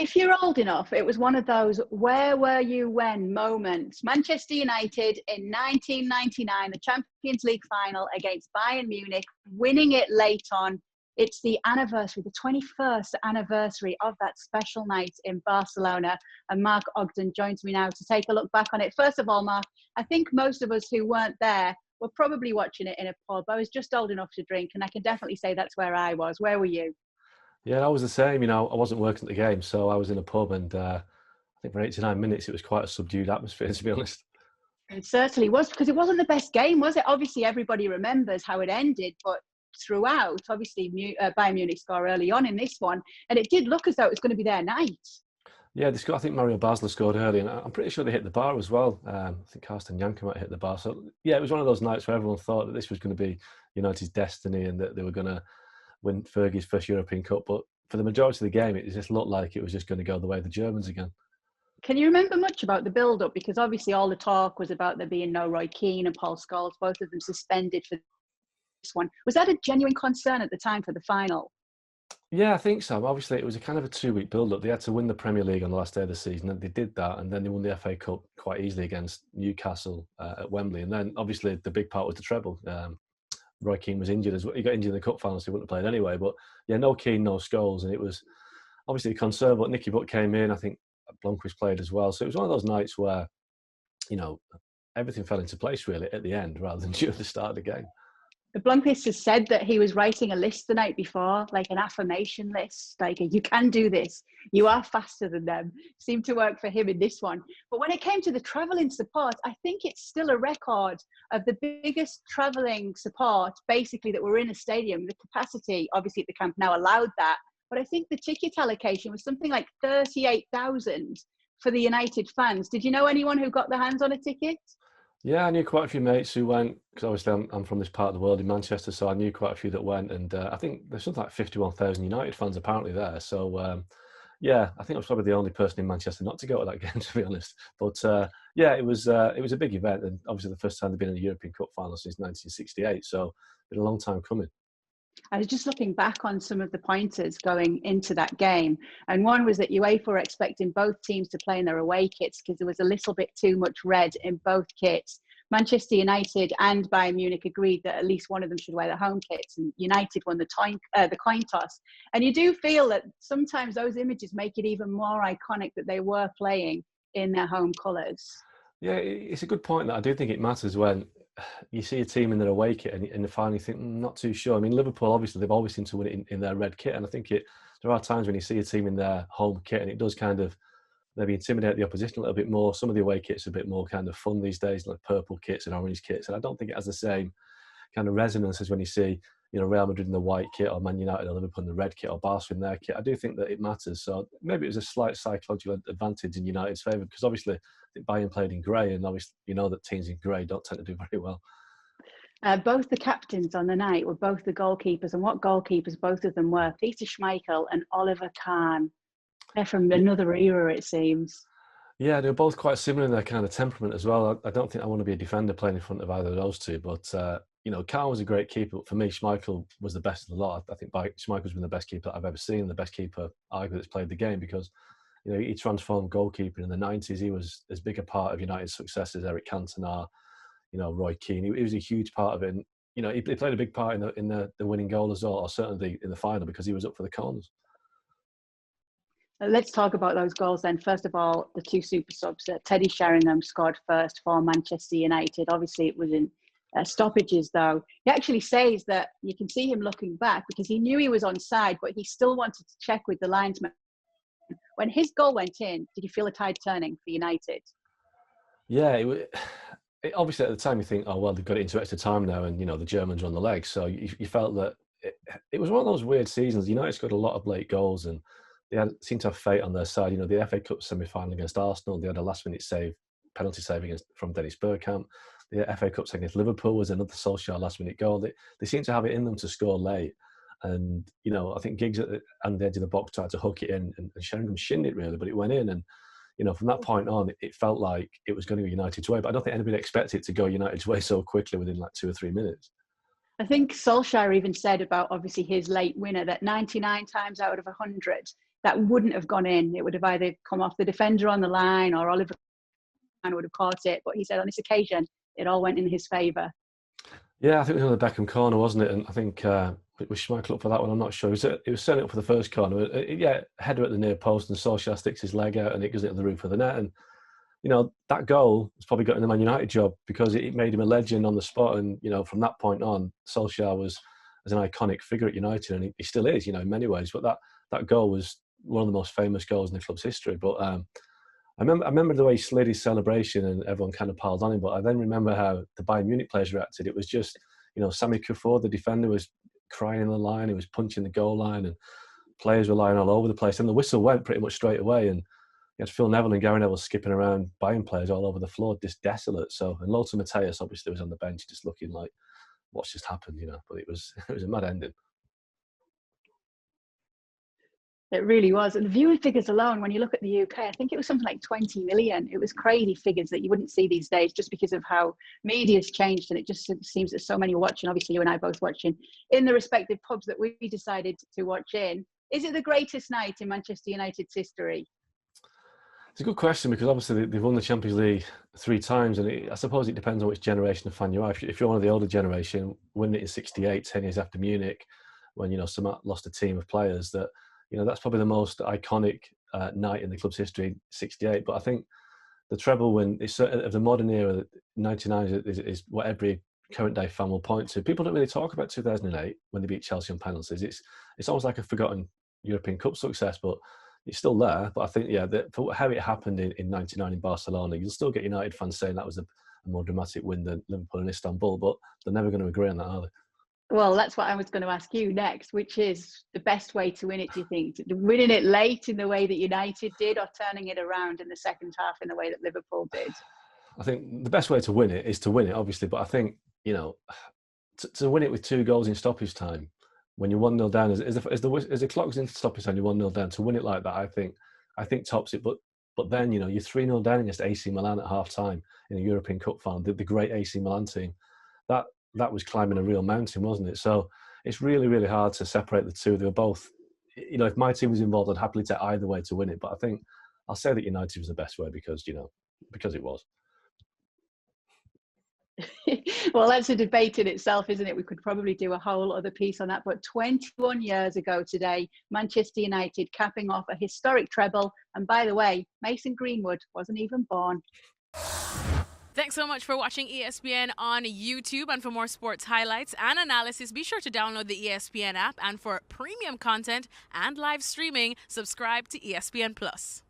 If you're old enough, it was one of those where were you when moments. Manchester United in 1999, the Champions League final against Bayern Munich, winning it late on. It's the anniversary, the 21st anniversary of that special night in Barcelona. And Mark Ogden joins me now to take a look back on it. First of all, Mark, I think most of us who weren't there were probably watching it in a pub. I was just old enough to drink, and I can definitely say that's where I was. Where were you? Yeah, I was the same. I wasn't working at the game, so I was in a pub, and I think for 89 minutes it was quite a subdued atmosphere, to be honest. It certainly was, because it wasn't the best game, was it? Obviously, everybody remembers how it ended, but throughout, obviously, Bayern Munich scored early on in this one, and it did look as though it was going to be their night. Yeah, they scored, I think Mario Basler scored early, and I'm pretty sure they hit the bar as well. I think Karsten Janker might have hit the bar. So, yeah, it was one of those nights where everyone thought that this was going to be United's destiny and that they were going to win Fergie's first European Cup. But for the majority of the game, it just looked like it was just going to go the way of the Germans again. Can you remember much about the build-up? Because obviously all the talk was about there being no Roy Keane and Paul Scholes, both of them suspended for this one. Was that a genuine concern at the time for the final? Yeah, I think so. Obviously, it was a kind of a 2-week build-up. They had to win the Premier League on the last day of the season, and they did that, and then they won the FA Cup quite easily against Newcastle at Wembley. And then, obviously, the big part was the treble. Roy Keane was injured as well. He got injured in the cup final, so he wouldn't have played anyway. But yeah, no Keane, no Scholes, and it was obviously a concern. But Nicky Butt came in. I think Blomqvist played as well. So it was one of those nights where, everything fell into place really at the end rather than during the start of the game. Blomqvist has said that he was writing a list the night before, like an affirmation list, like you can do this, you are faster than them. Seemed to work for him in this one. But when it came to the travelling support, I think it's still a record of the biggest travelling support, basically, that were in a stadium. The capacity, obviously, at the Camp Nou allowed that. But I think the ticket allocation was something like 38,000 for the United fans. Did you know anyone who got their hands on a ticket? Yeah, I knew quite a few mates who went, because obviously I'm from this part of the world in Manchester, so I knew quite a few that went, and I think there's something like 51,000 United fans apparently there. So, yeah, I think I was probably the only person in Manchester not to go to that game, to be honest. But yeah, it was a big event, and obviously the first time they've been in a European Cup final since 1968, so it's been a long time coming. I was just looking back on some of the pointers going into that game. And one was that UEFA were expecting both teams to play in their away kits because there was a little bit too much red in both kits. Manchester United and Bayern Munich agreed that at least one of them should wear their home kits, and United won the coin toss. And you do feel that sometimes those images make it even more iconic that they were playing in their home colours. Yeah, it's a good point that I do think it matters when you see a team in their away kit and you finally think, not too sure. I mean, Liverpool, obviously, they've always seemed to win it in their red kit. And I think there are times when you see a team in their home kit and it does kind of maybe intimidate the opposition a little bit more. Some of the away kits are a bit more kind of fun these days, like purple kits and orange kits. And I don't think it has the same kind of resonance as when you see, Real Madrid in the white kit or Man United or Liverpool in the red kit or Barca in their kit. I do think that it matters. So maybe it was a slight psychological advantage in United's favour because obviously I think Bayern played in grey and obviously that teams in grey don't tend to do very well. Both the captains on the night were both the goalkeepers, and what goalkeepers both of them were, Peter Schmeichel and Oliver Kahn. They're from another era, it seems. Yeah, they were both quite similar in their kind of temperament as well. I don't think I want to be a defender playing in front of either of those two, but Kahn was a great keeper. But for me, Schmeichel was the best of the lot. I think Schmeichel's been the best keeper I've ever seen, the best keeper arguably that's played the game because he transformed goalkeeping in the 90s. He was as big a part of United's success as Eric Cantona, Roy Keane. He was a huge part of it. And, he played a big part in the winning goal as well, or certainly in the final because he was up for the corners. Let's talk about those goals then. First of all, the two super subs. Teddy Sheringham scored first for Manchester United. Obviously, it was in stoppages, though. He actually says that you can see him looking back because he knew he was onside, but he still wanted to check with the linesman. When his goal went in, did you feel a tide turning for United? Yeah, obviously at the time you think, oh, well, they've got it into extra time now and, the Germans are on the leg. So you felt that it was one of those weird seasons. United scored a lot of late goals and they seemed to have fate on their side. The FA Cup semi-final against Arsenal, they had a last-minute penalty save from Dennis Bergkamp. The FA Cup against Liverpool was another Solskjaer last-minute goal. They seemed to have it in them to score late. And, I think Giggs on the edge of the box tried to hook it in and Sheringham shinned it really, but it went in. And, from that point on, it felt like it was going to go United's way. But I don't think anybody expected it to go United's way so quickly within like 2 or 3 minutes. I think Solskjaer even said about, obviously, his late winner that 99 times out of 100, that wouldn't have gone in. It would have either come off the defender on the line or Oliver Kahn would have caught it. But he said on this occasion, it all went in his favour. Yeah, I think it was on the Beckham corner, wasn't it? And I think we Schmeichel up for that one. I'm not sure. It was setting up for the first corner. Yeah, header at the near post, and Solskjaer sticks his leg out, and it goes into the roof of the net. And you know, that goal has probably got in the Man United job because it made him a legend on the spot. And you know, from that point on, Solskjaer was as an iconic figure at United, and he still is, you know, in many ways. But that goal was one of the most famous goals in the club's history. But I remember the way he slid his celebration and everyone kind of piled on him. But I then remember how the Bayern Munich players reacted. It was just, you know, Sami Kufur, the defender, was crying in the line. He was punching the goal line, and players were lying all over the place. And the whistle went pretty much straight away. And you had Phil Neville and Gary Neville skipping around, Bayern players all over the floor, just desolate. So, and Lothar Matthäus obviously was on the bench, just looking like, what's just happened, you know? But it was a mad ending. It really was. And the viewing figures alone, when you look at the UK, I think it was something like 20 million. It was crazy figures that you wouldn't see these days just because of how media's changed. And it just seems that so many are watching. Obviously, you and I both watching in the respective pubs that we decided to watch in. Is it the greatest night in Manchester United's history? It's a good question because obviously they've won the Champions League 3 times. And I suppose it depends on which generation of fan you are. If you're one of the older generation, winning it in 68, 10 years after Munich, when, you know, Samat lost a team of players that, you know, that's probably the most iconic night in the club's history, 68. But I think the treble win is of the modern era, 99 is what every current day fan will point to. People don't really talk about 2008 when they beat Chelsea on penalties. It's almost like a forgotten European Cup success, but it's still there. But I think, yeah, for how it happened in 99 in Barcelona, you'll still get United fans saying that was a more dramatic win than Liverpool and Istanbul, but they're never going to agree on that, are they? Well, that's what I was going to ask you next, which is the best way to win it, do you think? Winning it late in the way that United did, or turning it around in the second half in the way that Liverpool did? I think the best way to win it is to win it, obviously. But I think, you know, to win it with 2 goals in stoppage time, when you're 1-0 down, as the clock's in stoppage time, you're 1-0 down. To win it like that, I think tops it. But then, you know, you're 3-0 down against AC Milan at half time in a European Cup final, the great AC Milan team. That was climbing a real mountain, wasn't it? So it's really, really hard to separate the two. They were both, you know, if my team was involved, I'd happily take either way to win it. But I think I'll say that United was the best way because, you know, because it was. Well, that's a debate in itself, isn't it? We could probably do a whole other piece on that. But 21 years ago today, Manchester United capping off a historic treble. And by the way, Mason Greenwood wasn't even born. Thanks so much for watching ESPN on YouTube. And for more sports highlights and analysis, be sure to download the ESPN app. And for premium content and live streaming, subscribe to ESPN Plus.